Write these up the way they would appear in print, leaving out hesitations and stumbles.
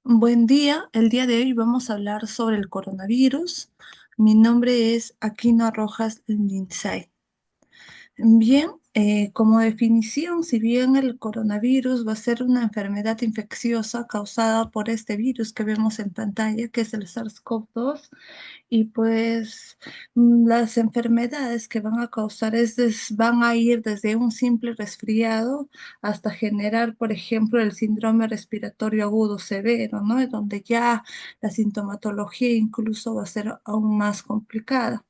Buen día, el día de hoy vamos a hablar sobre el coronavirus. Mi nombre es Aquino Rojas Lindsay. Bien, como definición, si bien el coronavirus va a ser una enfermedad infecciosa causada por este virus que vemos en pantalla, que es el SARS-CoV-2, y pues las enfermedades que van a causar van a ir desde un simple resfriado hasta generar, por ejemplo, el síndrome respiratorio agudo severo, ¿no? En donde ya la sintomatología incluso va a ser aún más complicada.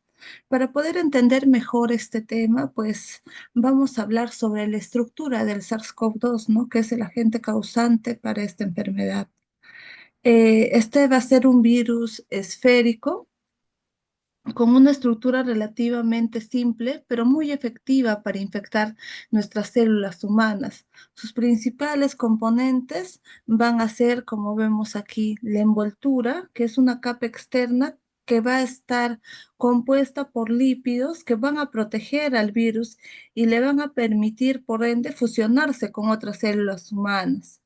Para poder entender mejor este tema, pues vamos a hablar sobre la estructura del SARS-CoV-2, ¿no? Que es el agente causante para esta enfermedad. Este va a ser un virus esférico con una estructura relativamente simple, pero muy efectiva para infectar nuestras células humanas. Sus principales componentes van a ser, como vemos aquí, la envoltura, que es una capa externa que va a estar compuesta por lípidos que van a proteger al virus y le van a permitir, por ende, fusionarse con otras células humanas.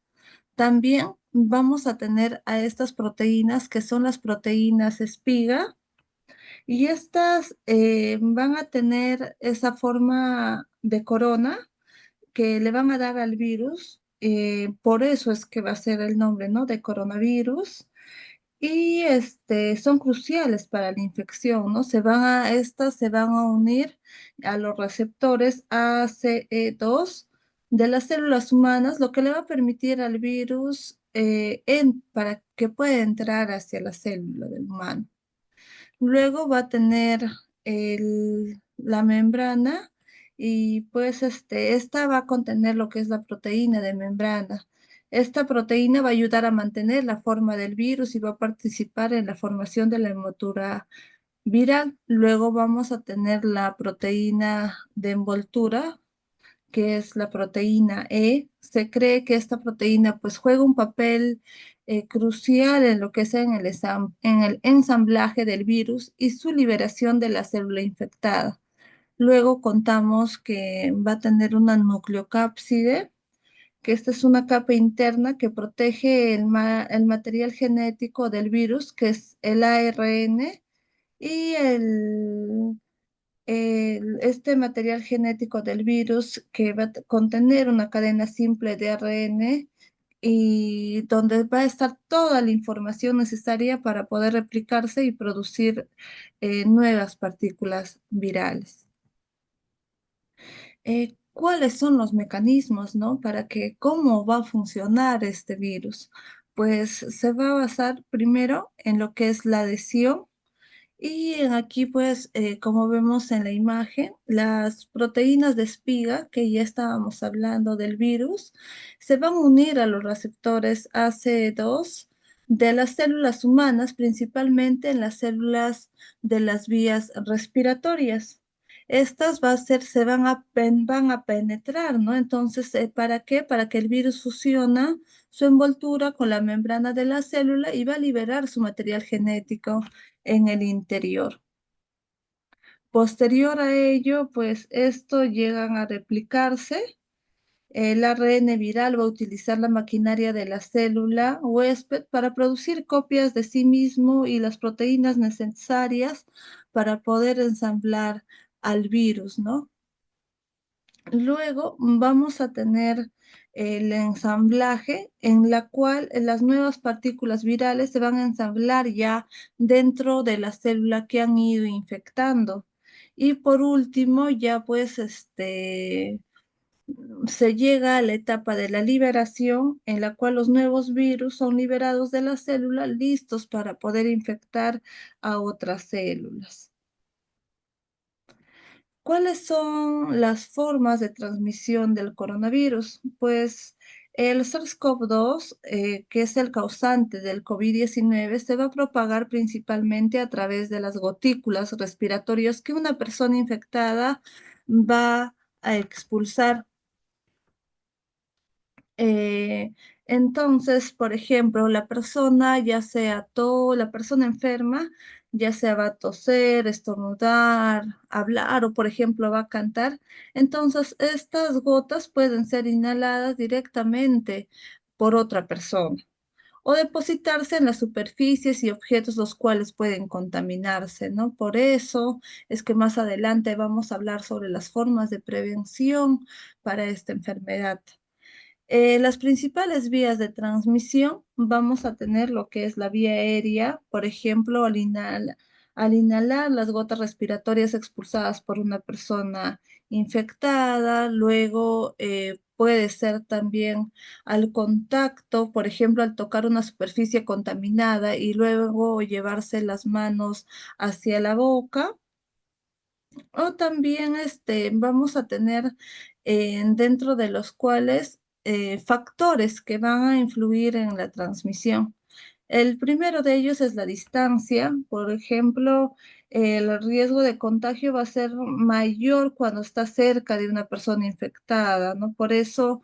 También vamos a tener a estas proteínas que son las proteínas espiga, y estas van a tener esa forma de corona que le van a dar al virus. Por eso es que va a ser el nombre, ¿no? De coronavirus. Y son cruciales para la infección, ¿no? Estas se van a unir a los receptores ACE2 de las células humanas, lo que le va a permitir al virus para que pueda entrar hacia la célula del humano. Luego va a tener la membrana y pues esta va a contener lo que es la proteína de membrana. Esta proteína va a ayudar a mantener la forma del virus y va a participar en la formación de la envoltura viral. Luego vamos a tener la proteína de envoltura, que es la proteína E. Se cree que esta proteína pues juega un papel crucial en lo que es en el ensamblaje del virus y su liberación de la célula infectada. Luego contamos que va a tener una nucleocápside, que esta es una capa interna que protege el material genético del virus, que es el ARN, y este material genético del virus que va a contener una cadena simple de ARN y donde va a estar toda la información necesaria para poder replicarse y producir nuevas partículas virales. ¿Cuáles son los mecanismos, no? ¿Cómo va a funcionar este virus? Pues se va a basar primero en lo que es la adhesión. Y aquí, pues, como vemos en la imagen, las proteínas de espiga, que ya estábamos hablando del virus, se van a unir a los receptores ACE2 de las células humanas, principalmente en las células de las vías respiratorias. Estas van a penetrar, ¿no? Entonces, ¿para qué? Para que el virus fusiona su envoltura con la membrana de la célula y va a liberar su material genético en el interior. Posterior a ello, pues esto llegan a replicarse. El ARN viral va a utilizar la maquinaria de la célula huésped para producir copias de sí mismo y las proteínas necesarias para poder ensamblar al virus, ¿no? Luego vamos a tener el ensamblaje en la cual las nuevas partículas virales se van a ensamblar ya dentro de la célula que han ido infectando. Y por último, ya pues se llega a la etapa de la liberación en la cual los nuevos virus son liberados de la célula listos para poder infectar a otras células. ¿Cuáles son las formas de transmisión del coronavirus? Pues el SARS-CoV-2, que es el causante del COVID-19, se va a propagar principalmente a través de las gotículas respiratorias que una persona infectada va a expulsar. Eh, entonces, por ejemplo, la persona enferma, ya sea va a toser, estornudar, hablar o, por ejemplo, va a cantar, entonces estas gotas pueden ser inhaladas directamente por otra persona. o depositarse en las superficies y objetos los cuales pueden contaminarse, ¿no? Por eso es que más adelante vamos a hablar sobre las formas de prevención para esta enfermedad. Las principales vías de transmisión vamos a tener lo que es la vía aérea, por ejemplo, al inhalar las gotas respiratorias expulsadas por una persona infectada, luego puede ser también al contacto, por ejemplo, al tocar una superficie contaminada y luego llevarse las manos hacia la boca. O también vamos a tener dentro de los cuales factores que van a influir en la transmisión. El primero de ellos es la distancia. Por ejemplo, el riesgo de contagio va a ser mayor cuando está cerca de una persona infectada, ¿no? Por eso,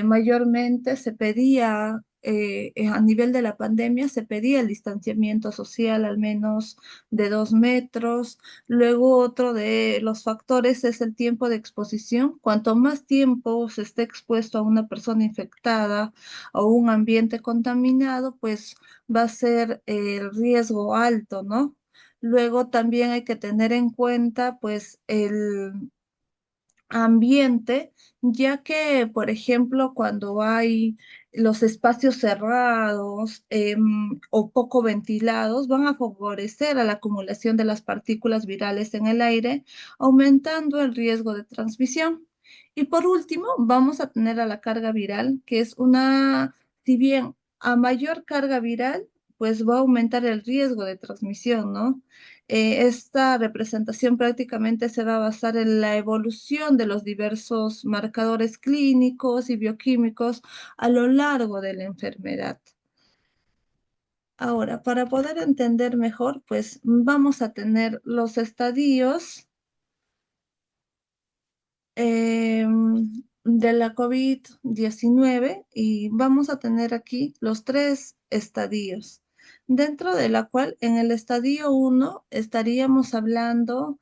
mayormente se pedía, a nivel de la pandemia, se pedía el distanciamiento social al menos de 2 metros. Luego, otro de los factores es el tiempo de exposición. Cuanto más tiempo se esté expuesto a una persona infectada o un ambiente contaminado, pues va a ser el riesgo alto, ¿no? Luego también hay que tener en cuenta, pues, el ambiente, ya que, por ejemplo, cuando hay los espacios cerrados o poco ventilados, van a favorecer a la acumulación de las partículas virales en el aire, aumentando el riesgo de transmisión. Y por último, vamos a tener a la carga viral, que es una, si bien a mayor carga viral, pues va a aumentar el riesgo de transmisión, ¿no? Esta representación prácticamente se va a basar en la evolución de los diversos marcadores clínicos y bioquímicos a lo largo de la enfermedad. Ahora, para poder entender mejor, pues vamos a tener los estadios eh, de la COVID-19 y vamos a tener aquí los tres estadios, dentro de la cual en el estadio uno estaríamos hablando,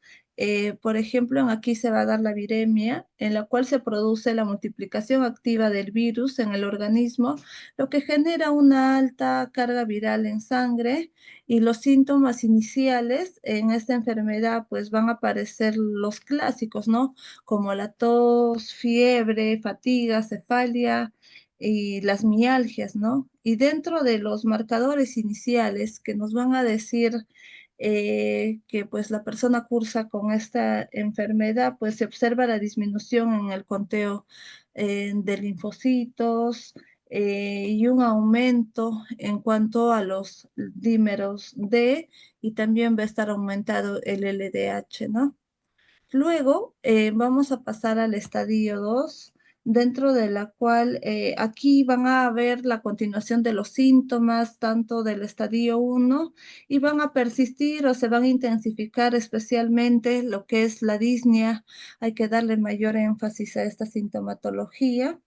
por ejemplo, aquí se va a dar la viremia, en la cual se produce la multiplicación activa del virus en el organismo, lo que genera una alta carga viral en sangre y los síntomas iniciales en esta enfermedad pues van a aparecer los clásicos, ¿no? Como la tos, fiebre, fatiga, cefalia y las mialgias, ¿no? Y dentro de los marcadores iniciales que nos van a decir que pues la persona cursa con esta enfermedad, pues se observa la disminución en el conteo de linfocitos y un aumento en cuanto a los dímeros D y también va a estar aumentado el LDH, ¿no? Luego vamos a pasar al estadio 2, dentro de la cual aquí van a ver la continuación de los síntomas, tanto del estadio 1, y van a persistir o se van a intensificar especialmente lo que es la disnea. Hay que darle mayor énfasis a esta sintomatología.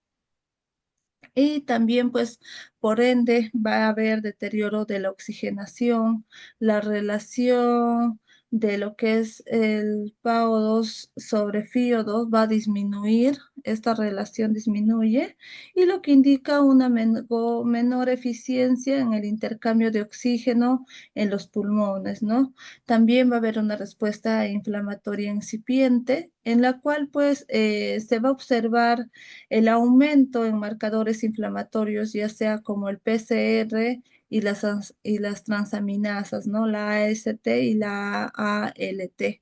Y también, pues, por ende, va a haber deterioro de la oxigenación, la relación de lo que es el PaO2 sobre FiO2 va a disminuir, esta relación disminuye, y lo que indica una menor eficiencia en el intercambio de oxígeno en los pulmones, ¿no? También va a haber una respuesta inflamatoria incipiente, en la cual, pues, se va a observar el aumento en marcadores inflamatorios, ya sea como el PCR y las transaminasas, ¿no? La AST y la ALT.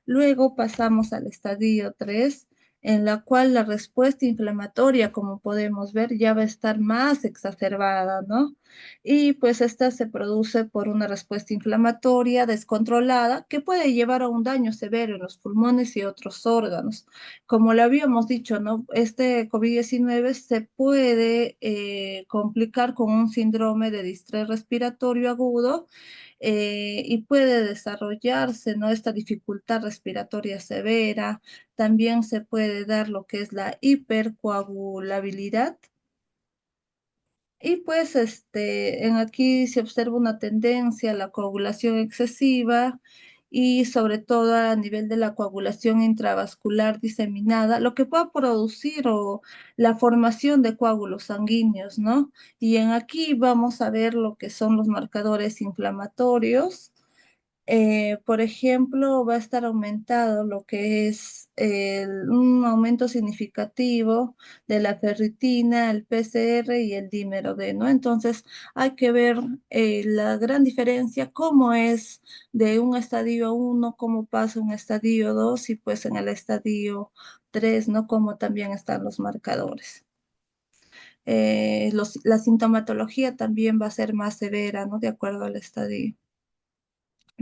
Luego pasamos al estadio 3, en la cual la respuesta inflamatoria, como podemos ver, ya va a estar más exacerbada, ¿no? Y pues esta se produce por una respuesta inflamatoria descontrolada que puede llevar a un daño severo en los pulmones y otros órganos. Como le habíamos dicho, ¿no? Este COVID-19 se puede complicar con un síndrome de distrés respiratorio agudo y puede desarrollarse, ¿no? Esta dificultad respiratoria severa. También se puede dar lo que es la hipercoagulabilidad. Y pues aquí se observa una tendencia a la coagulación excesiva y sobre todo a nivel de la coagulación intravascular diseminada, lo que pueda producir o la formación de coágulos sanguíneos, ¿no? Y en aquí vamos a ver lo que son los marcadores inflamatorios. Por ejemplo, va a estar aumentado lo que es un aumento significativo de la ferritina, el PCR y el dímero D, ¿no? Entonces, hay que ver la gran diferencia, cómo es de un estadio 1, cómo pasa un estadio 2 y pues en el estadio 3, ¿no? Cómo también están los marcadores. La sintomatología también va a ser más severa, ¿no? De acuerdo al estadio.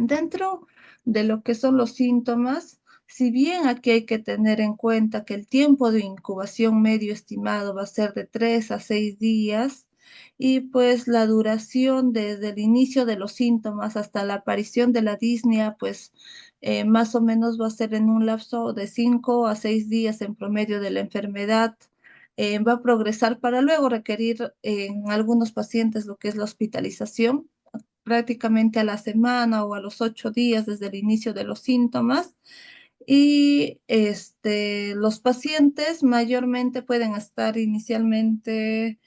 Dentro de lo que son los síntomas, si bien aquí hay que tener en cuenta que el tiempo de incubación medio estimado va a ser de 3 a 6 días y pues la duración desde el inicio de los síntomas hasta la aparición de la disnea, pues más o menos va a ser en un lapso de 5 a 6 días en promedio de la enfermedad. Va a progresar para luego requerir en algunos pacientes lo que es la hospitalización prácticamente a la semana o a los 8 días desde el inicio de los síntomas. Y los pacientes mayormente pueden estar inicialmente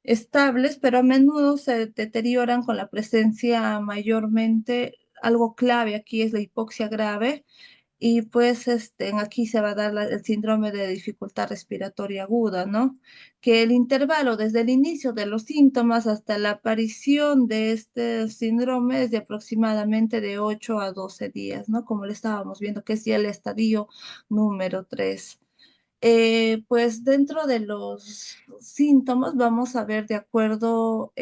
estables, pero a menudo se deterioran con la presencia mayormente. Algo clave aquí es la hipoxia grave, y pues aquí se va a dar el síndrome de dificultad respiratoria aguda, ¿no? Que el intervalo desde el inicio de los síntomas hasta la aparición de este síndrome es de aproximadamente de 8 a 12 días, ¿no? Como le estábamos viendo, que es ya el estadio número 3. Pues dentro de los síntomas vamos a ver de acuerdo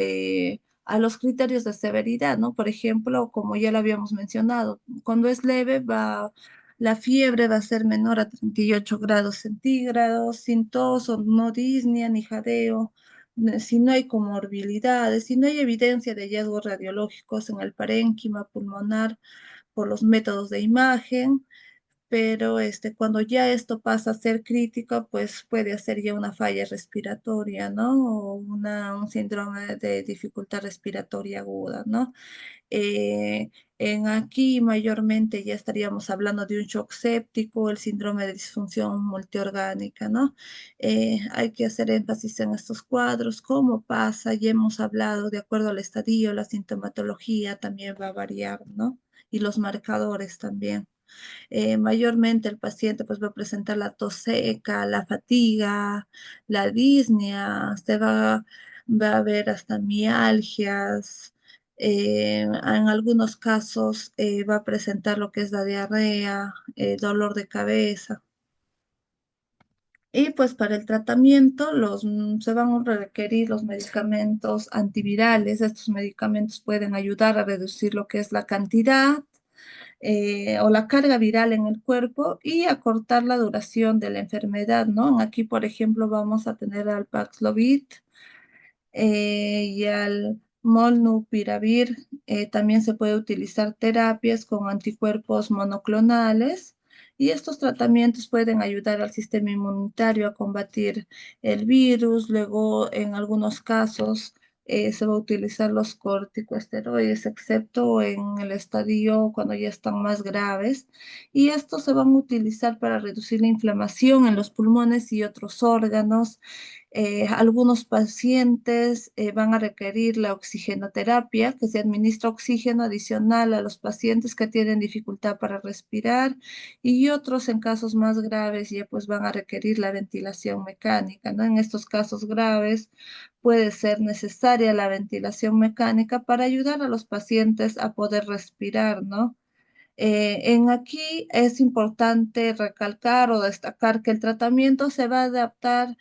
a los criterios de severidad, ¿no? Por ejemplo, como ya lo habíamos mencionado, cuando es leve la fiebre va a ser menor a 38 grados centígrados, sin tos o no disnea ni jadeo, si no hay comorbilidades, si no hay evidencia de hallazgos radiológicos en el parénquima pulmonar por los métodos de imagen, pero cuando ya esto pasa a ser crítico, pues puede hacer ya una falla respiratoria, ¿no? O un síndrome de dificultad respiratoria aguda, ¿no? Eh, en aquí mayormente ya estaríamos hablando de un shock séptico, el síndrome de disfunción multiorgánica, ¿no? Hay que hacer énfasis en estos cuadros, cómo pasa, ya hemos hablado, de acuerdo al estadio, la sintomatología también va a variar, ¿no? Y los marcadores también. Mayormente el paciente pues va a presentar la tos seca, la fatiga, la disnea, va a haber hasta mialgias, en algunos casos va a presentar lo que es la diarrea, dolor de cabeza. Y pues para el tratamiento se van a requerir los medicamentos antivirales. Estos medicamentos pueden ayudar a reducir lo que es la cantidad o la carga viral en el cuerpo y acortar la duración de la enfermedad, ¿no? Aquí, por ejemplo, vamos a tener al Paxlovid y al Molnupiravir. También se puede utilizar terapias con anticuerpos monoclonales. Y estos tratamientos pueden ayudar al sistema inmunitario a combatir el virus. Luego, en algunos casos, se va a utilizar los corticosteroides, excepto en el estadio cuando ya están más graves. Y estos se van a utilizar para reducir la inflamación en los pulmones y otros órganos. Algunos pacientes van a requerir la oxigenoterapia, que se administra oxígeno adicional a los pacientes que tienen dificultad para respirar, y otros en casos más graves ya pues van a requerir la ventilación mecánica, ¿no? En estos casos graves puede ser necesaria la ventilación mecánica para ayudar a los pacientes a poder respirar, ¿no? En aquí es importante recalcar o destacar que el tratamiento se va a adaptar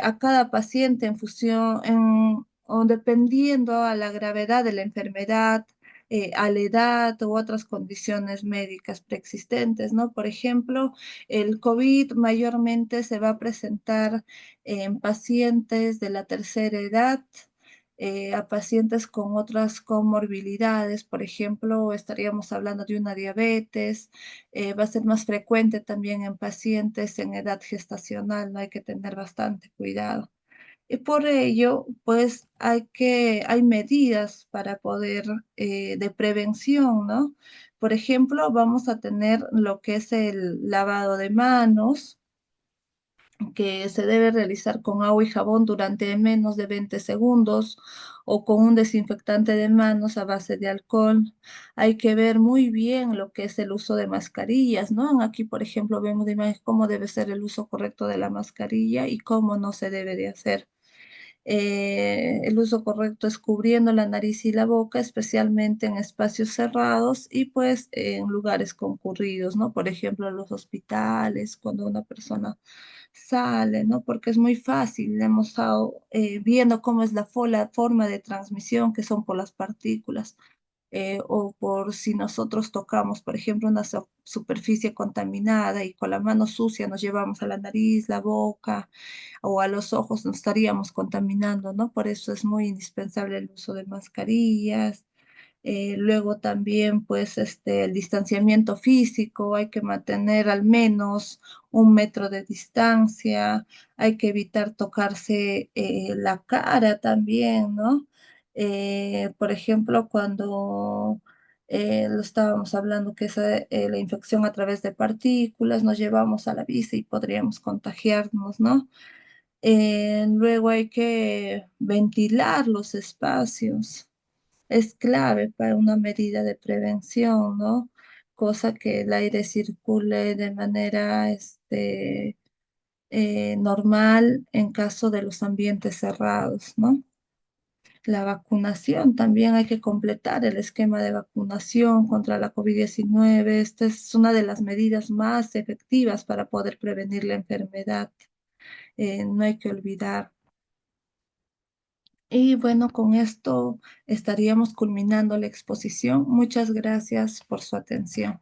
a cada paciente en función o dependiendo a la gravedad de la enfermedad, a la edad u otras condiciones médicas preexistentes, ¿no? Por ejemplo, el COVID mayormente se va a presentar en pacientes de la tercera edad, a pacientes con otras comorbilidades, por ejemplo, estaríamos hablando de una diabetes, va a ser más frecuente también en pacientes en edad gestacional, no hay que tener bastante cuidado. Y por ello, pues hay medidas para poder, de prevención, ¿no? Por ejemplo, vamos a tener lo que es el lavado de manos, que se debe realizar con agua y jabón durante menos de 20 segundos o con un desinfectante de manos a base de alcohol. Hay que ver muy bien lo que es el uso de mascarillas, ¿no? Aquí, por ejemplo, vemos de imagen cómo debe ser el uso correcto de la mascarilla y cómo no se debe de hacer. El uso correcto es cubriendo la nariz y la boca, especialmente en espacios cerrados y pues en lugares concurridos, ¿no? Por ejemplo, en los hospitales, cuando una persona sale, ¿no? Porque es muy fácil, hemos estado viendo cómo es la forma de transmisión, que son por las partículas. O por si nosotros tocamos, por ejemplo, una superficie contaminada y con la mano sucia nos llevamos a la nariz, la boca o a los ojos, nos estaríamos contaminando, ¿no? Por eso es muy indispensable el uso de mascarillas. Luego también, pues, el distanciamiento físico, hay que mantener al menos 1 metro de distancia, hay que evitar tocarse la cara también, ¿no? Por ejemplo, cuando lo estábamos hablando, que es la infección a través de partículas, nos llevamos a la vista y podríamos contagiarnos, ¿no? Luego hay que ventilar los espacios, es clave para una medida de prevención, ¿no? Cosa que el aire circule de manera normal en caso de los ambientes cerrados, ¿no? La vacunación, también hay que completar el esquema de vacunación contra la COVID-19. Esta es una de las medidas más efectivas para poder prevenir la enfermedad. No hay que olvidar. Y bueno, con esto estaríamos culminando la exposición. Muchas gracias por su atención.